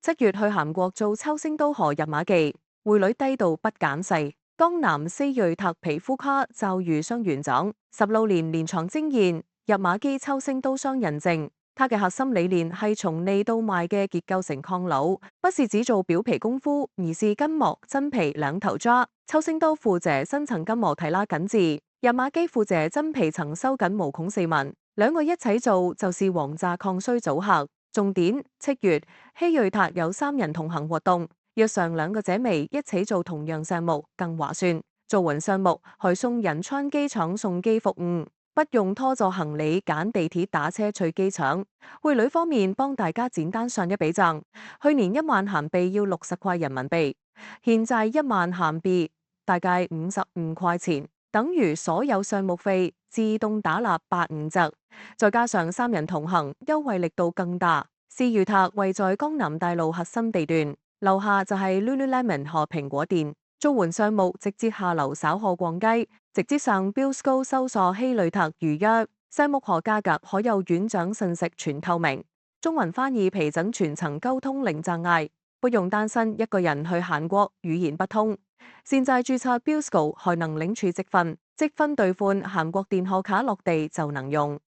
7月去韓國做秋星都河入馬記，匯率低到不減勢。江南斯瑞特皮膚卡驟遇雙元漲，16年連床經驗，入馬基秋星都雙人證。它嘅核心理念係從內到外嘅結構性抗老，不是只做表皮功夫，而是筋膜、真皮兩頭抓。秋星都負責深層筋膜提拉緊致，入馬基負責真皮層收緊毛孔四紋，兩個一齊做就是王炸抗衰組合。重點7月希瑞塔有3人同行活動，約上兩個姐妹一起做同樣項目更划算。做完項目還送仁川機場送機服務，不用拖咗行李揀地鐵打車去機場。匯率方面幫大家簡單算一筆帳，去年1萬韓幣要60塊人民幣，現在1萬韓幣大概55塊錢，等於所有項目費自動打立85折，再加上3人同行，優惠力度更大。斯瑞塔位在江南大路核心地段，樓下就係 Lululemon 和蘋果店。做完項目直接下樓稍後逛街，直接上 Billsco 搜索希瑞特預約。項目和價格可有院長信息全透明，中文翻譯皮整全程溝通零障礙，不用擔心一個人去韓國語言不通。現在註冊 Billsco 還能領取積分，積分兌換韓國電學卡落地就能用。